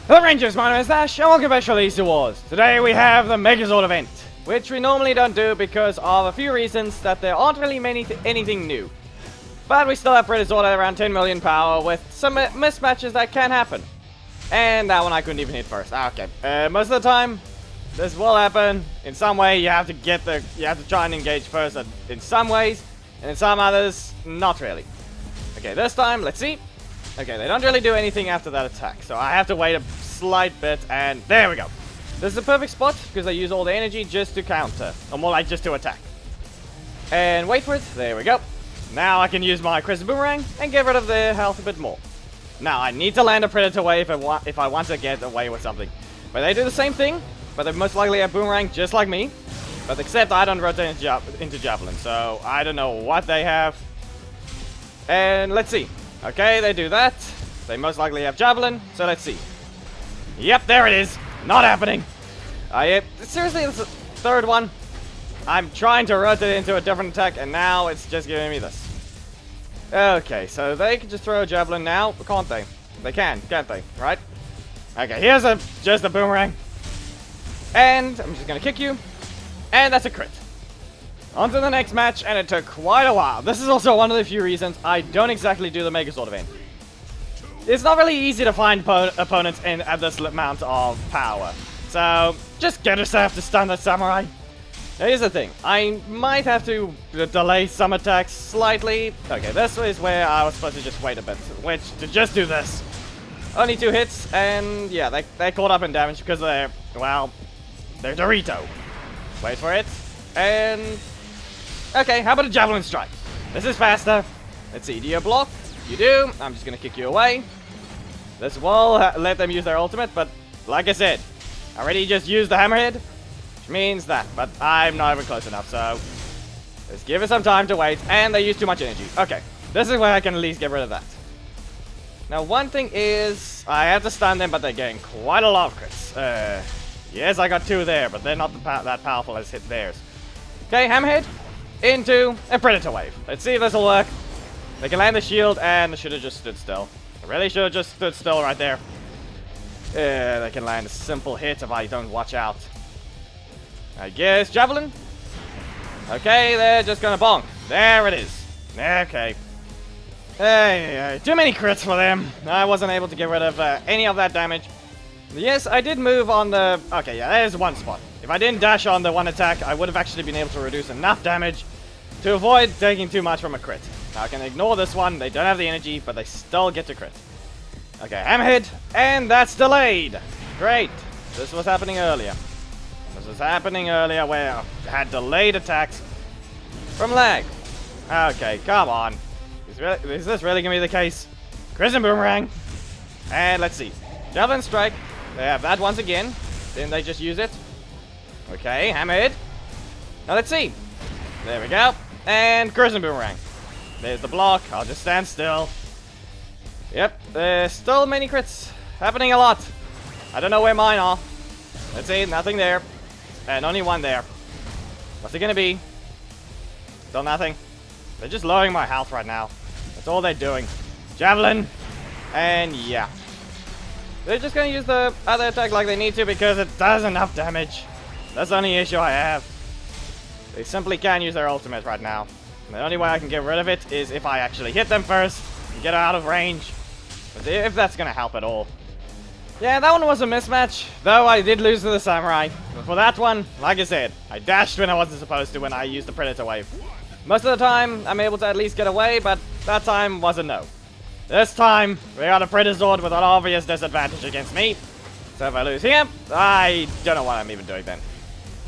Hello Rangers, my name is Nash and welcome back to Release Wars. Today we have the Megazord event, which we normally don't do because of a few reasons that there aren't really anything new. But we still have Predazord at around 10 million power with some mismatches that can happen. And that one I couldn't even hit first. Okay, most of the time this will happen. In some way you have to try and engage first in some ways, and in some others not really. Okay, this time let's see. Okay, they don't really do anything after that attack, so I have to wait a slight bit, and there we go. This is a perfect spot, because they use all the energy just to counter, or more like just to attack. And wait for it, there we go. Now I can use my Crystal Boomerang and get rid of the health a bit more. Now I need to land a Predator Wave if I want to get away with something. But they do the same thing, but they most likely have Boomerang just like me. But except I don't rotate into Javelin, so I don't know what they have. And let's see. Okay, they do that. They most likely have Javelin, so let's see. Yep, there it is. Not happening. Seriously, this is the third one. I'm trying to rotate into a different attack, and now it's just giving me this. Okay, so they can just throw a Javelin now, can't they? They can, can't they? Right? Okay, here's just a Boomerang. And I'm just gonna kick you. And that's a crit. On to the next match, and it took quite a while. This is also one of the few reasons I don't exactly do the Megazord event. It's not really easy to find opponents at this amount of power. So, just get yourself to stun that samurai. Now, here's the thing. I might have to delay some attacks slightly. Okay, this is where I was supposed to just wait a bit. Which, to just do this. Only 2 hits, and yeah, they caught up in damage because they're Dorito. Wait for it. And... okay, how about a Javelin Strike? This is faster. Let's see, do you block? You do. I'm just gonna kick you away. This will let them use their ultimate, but like I said, I already just used the Hammerhead, which means that, but I'm not even close enough, so let's give it some time to wait, and they use too much energy. Okay, this is where I can at least get rid of that. Now, one thing is, I have to stun them, but they're getting quite a lot of crits. Yes, I got 2 there, but they're not that powerful as hit theirs. Okay, Hammerhead into a Predator Wave. Let's see if this will work. They can land the shield, and they should have just stood still. They really should have just stood still right there. They can land a simple hit if I don't watch out. I guess Javelin. Okay, they're just gonna bonk. There it is. Okay. Hey, too many crits for them. I wasn't able to get rid of any of that damage. Yes, I did move on the... okay, yeah, there's one spot. If I didn't dash on the one attack, I would have actually been able to reduce enough damage to avoid taking too much from a crit. Now, I can ignore this one. They don't have the energy, but they still get to crit. Okay, Hammerhead, and that's delayed. Great. This was happening earlier. This was happening earlier where I had delayed attacks from lag. Okay, come on. Is this really going to be the case? Crimson Boomerang. And let's see. Javelin Strike. They have that once again. Then they just use it. Okay, Hammerhead. Now let's see. There we go. And Crimson Boomerang. There's the block. I'll just stand still. Yep, there's still many crits. Happening a lot. I don't know where mine are. Let's see, nothing there. And only one there. What's it gonna be? Still nothing. They're just lowering my health right now. That's all they're doing. Javelin. And yeah. They're just gonna use the other attack like they need to because it does enough damage. That's the only issue I have. They simply can't use their ultimate right now. And the only way I can get rid of it is if I actually hit them first and get out of range. But if that's gonna help at all. Yeah, that one was a mismatch, though I did lose to the Samurai. But for that one, like I said, I dashed when I wasn't supposed to when I used the Predator Wave. Most of the time, I'm able to at least get away, but that time was a no. This time, we got a Predazord with an obvious disadvantage against me. So if I lose here, I don't know what I'm even doing then.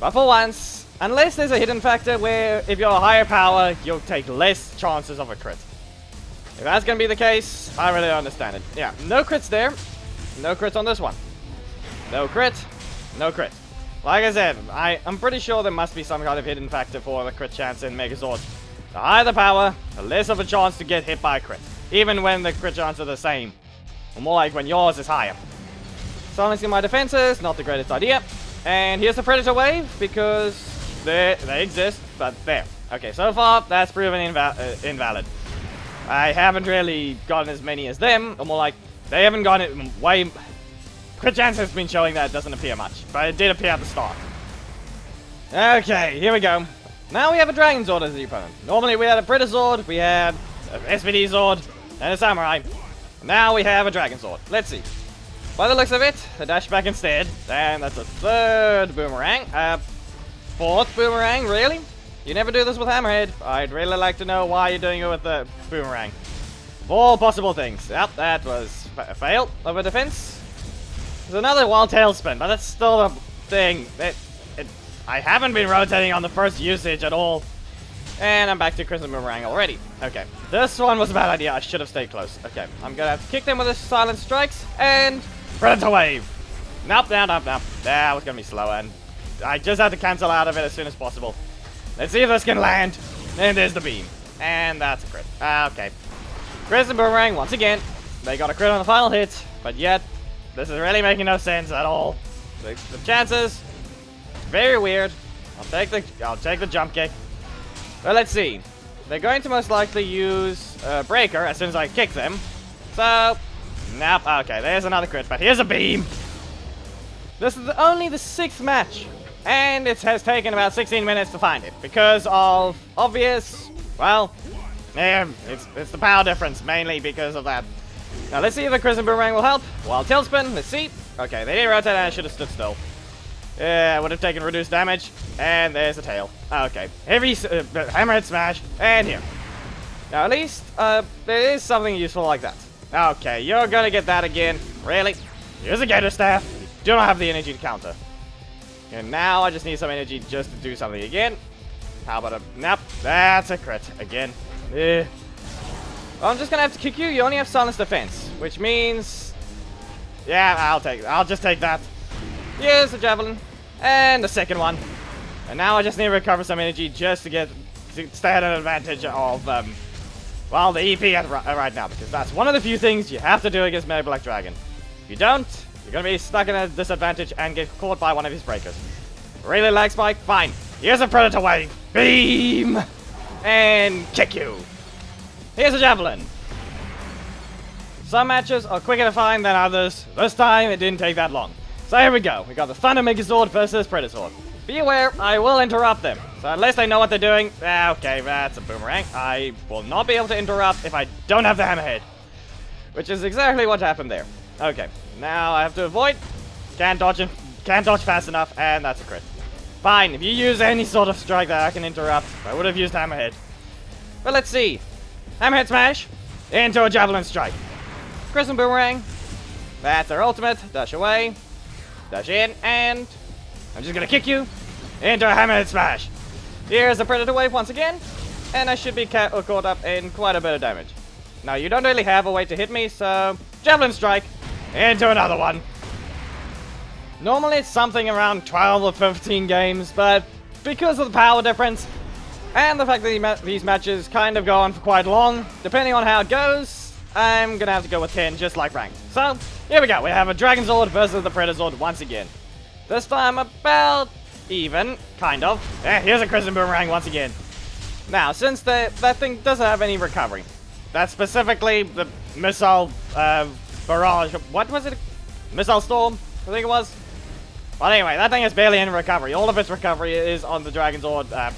But for once, unless there's a hidden factor where if you're a higher power, you'll take less chances of a crit. If that's gonna be the case, I really don't understand it. Yeah, no crits there. No crits on this one. No crit. No crit. Like I said, I'm pretty sure there must be some kind of hidden factor for the crit chance in Megazord. The higher the power, the less of a chance to get hit by a crit. Even when the crit chances are the same. Or more like when yours is higher. Silencing my defenses, not the greatest idea. And here's the Predator Wave, because they exist, but there. Okay, so far, that's proven invalid. I haven't really gotten as many as them, or more like, they haven't gotten it crit chance has been showing that it doesn't appear much, but it did appear at the start. Okay, here we go. Now we have a Dragonsord as the opponent. Normally we had a Predazord, we had an Zord, and a Samurai. Now we have a Dragonsord. Let's see. By the looks of it, a dash back instead. And that's a third boomerang. Fourth boomerang, really? You never do this with Hammerhead. I'd really like to know why you're doing it with the boomerang. Of all possible things. Yep, that was a fail of a defense. There's another wild tailspin, but that's still a thing. I haven't been rotating on the first usage at all. And I'm back to Crimson Boomerang already. Okay, this one was a bad idea. I should have stayed close. Okay, I'm gonna have to kick them with the silent strikes and Predator Wave. Nope. That was gonna be slow, and I just had to cancel out of it as soon as possible. Let's see if this can land. And there's the beam. And that's a crit. Okay. Crimson Boomerang, once again. They got a crit on the final hit, but yet, this is really making no sense at all. The chances, very weird. I'll take the jump kick. Well, let's see. They're going to most likely use Breaker as soon as I kick them. So, nope. Okay, there's another crit, but here's a beam. This is only the 6th match, and it has taken about 16 minutes to find it because of obvious, well, it's the power difference mainly because of that. Now let's see if the Crimson Boomerang will help. Wild Tailspin, let's see. Okay, they did rotate and I should have stood still. Yeah, would have taken reduced damage. And there's the tail. Okay, heavy Hammerhead Smash, and here. Now at least, there is something useful like that. Okay, you're gonna get that again. Really? Here's a Gator Staff. You do not have the energy to counter. And now I just need some energy just to do something again. How about a... Nope, that's a crit again. Well, I'm just gonna have to kick you. You only have Silence Defense, which means... Yeah, I'll just take that. Here's the Javelin. And the second one. And now I just need to recover some energy just to stay at an advantage of, well, the EP right now. Because that's one of the few things you have to do against Mega Black Dragon. If you don't, you're going to be stuck in a disadvantage and get caught by one of his breakers. Really lag spike? Fine. Here's a Predator Wave. Beam! And kick you. Here's a Javelin. Some matches are quicker to find than others. This time, it didn't take that long. So here we go. We got the Thunder Megazord versus Predazord. Be aware, I will interrupt them. So unless they know what they're doing, okay, that's a boomerang. I will not be able to interrupt if I don't have the Hammerhead. Which is exactly what happened there. Okay, now I have to avoid. Can't dodge fast enough, and that's a crit. Fine, if you use any sort of strike that I can interrupt, I would have used Hammerhead. But let's see. Hammerhead Smash into a Javelin Strike. Crimson Boomerang. That's their ultimate. Dash away. Dash in, and I'm just gonna kick you into a Hammerhead Smash. Here's the Predator Wave once again, and I should be caught up in quite a bit of damage. Now, you don't really have a way to hit me, so Javelin Strike into another one. Normally, it's something around 12 or 15 games, but because of the power difference and the fact that these matches kind of go on for quite long, depending on how it goes, I'm gonna have to go with 10, just like ranked. So, here we go. We have a Dragonsord versus the Predazord once again. This time about even, kind of. Here's a Crimson Boomerang once again. Now, since that thing doesn't have any recovery, that's specifically the Missile Barrage. What was it? Missile Storm, I think it was. But anyway, that thing has barely any recovery. All of its recovery is on the Dragonsord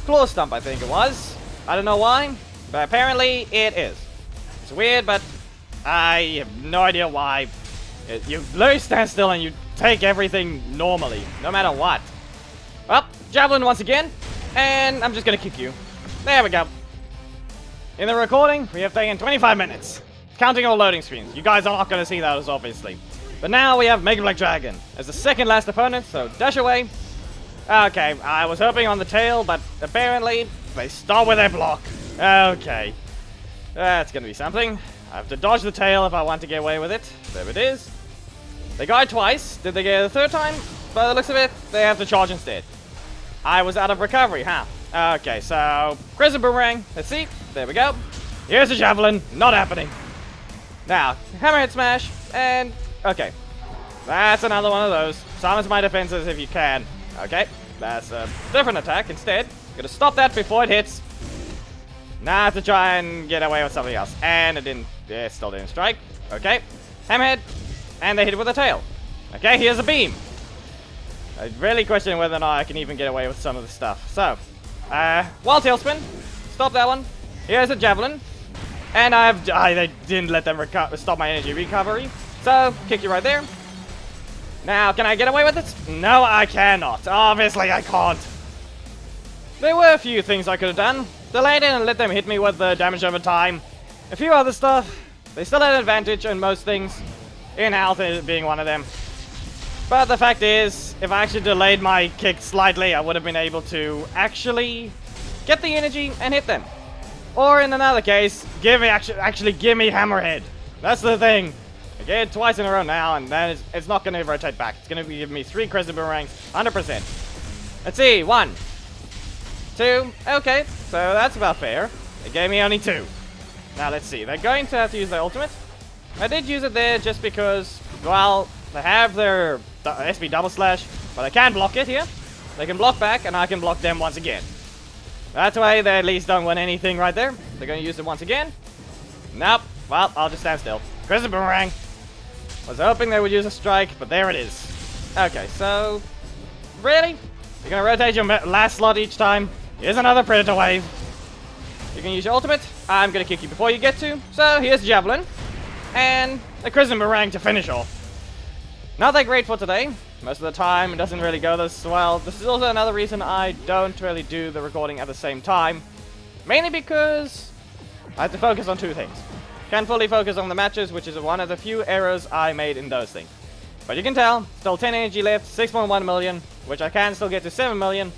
Claw Stump, I think it was. I don't know why, but apparently it is. It's weird, but I have no idea why. You literally stand still and you take everything normally, no matter what. Well, Javelin once again, and I'm just gonna kick you. There we go. In the recording, we have taken 25 minutes, counting all loading screens. You guys are not gonna see those, obviously. But now we have Mega Black Dragon as the second last opponent, so dash away. Okay, I was hoping on the tail, but apparently they start with their block. Okay. That's gonna be something. I have to dodge the tail if I want to get away with it. There it is. They got it twice. Did they get it the third time? By the looks of it, they have to charge instead. I was out of recovery, huh? Okay, so Crimson Boomerang. Let's see. There we go. Here's a Javelin. Not happening. Now, Hammerhead Smash, and okay. That's another one of those. Silence my defenses if you can. Okay, that's a different attack instead. Gonna stop that before it hits. Now I have to try and get away with something else. And it didn't, it still didn't strike. Okay, Hammerhead, and they hit it with a tail. Okay, here's a beam. I really question whether or not I can even get away with some of the stuff. So, wild tailspin. Stop that one. Here's a javelin. And they didn't let them stop my energy recovery. So, kick you right there. Now, can I get away with it? No, I cannot. Obviously, I can't. There were a few things I could have done. Delayed it and let them hit me with the damage over time. A few other stuff. They still had an advantage on most things. In health being one of them. But the fact is, if I actually delayed my kick slightly, I would have been able to actually get the energy and hit them. Or in another case, actually give me Hammerhead. That's the thing. I get it twice in a row now, and then it's not going to rotate back. It's going to give me 3 Crescent Boomerangs, 100%. Let's see, 1, 2, okay, so that's about fair. It gave me only 2. Now let's see, they're going to have to use their ultimate. I did use it there just because, well, they have their SP double slash, but I can block it here. They can block back, and I can block them once again. That way, they at least don't win anything right there. They're going to use it once again. Nope. Well, I'll just stand still. Crescent Boomerang. Was hoping they would use a strike, but there it is. Okay, so... Really? You're going to rotate your last slot each time? Here's another Predator Wave. You can use your ultimate. I'm going to kick you before you get to. So, here's Javelin. And a Crescent Boomerang to finish off. Not that great for today. Most of the time, it doesn't really go this well. This is also another reason I don't really do the recording at the same time. Mainly because I have to focus on 2 things. Can't fully focus on the matches, which is one of the few errors I made in those things. But you can tell, still 10 energy left, 6.1 million, which I can still get to 7 million,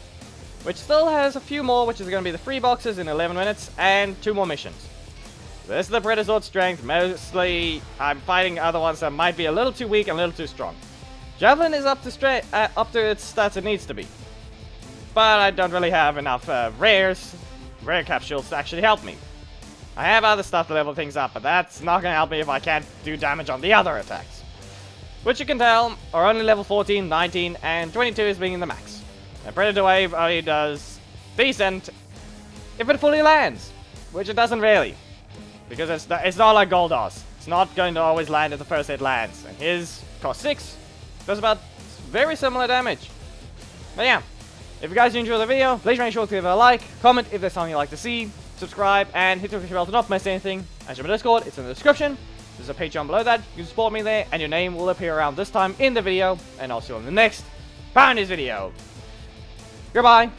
which still has a few more, which is going to be the free boxes in 11 minutes, and 2 more missions. This is the Predazord strength. Mostly, I'm fighting other ones that might be a little too weak and a little too strong. Javelin is up to its stats it needs to be. But I don't really have enough rare capsules to actually help me. I have other stuff to level things up, but that's not going to help me if I can't do damage on the other attacks. Which you can tell are only level 14, 19, and 22 is being the max. And Predator Wave only does decent if it fully lands, which it doesn't really. Because it's not like Goldar's. It's not going to always land at the first it lands. And his cost 6 does about very similar damage. But yeah, if you guys enjoyed the video, please make sure to give it a like, comment if there's something you'd like to see, subscribe, and hit the notification bell to not miss anything. As for my Discord, it's in the description. There's a Patreon below that. You can support me there, and your name will appear around this time in the video, and also in the next Pioneers video. Goodbye.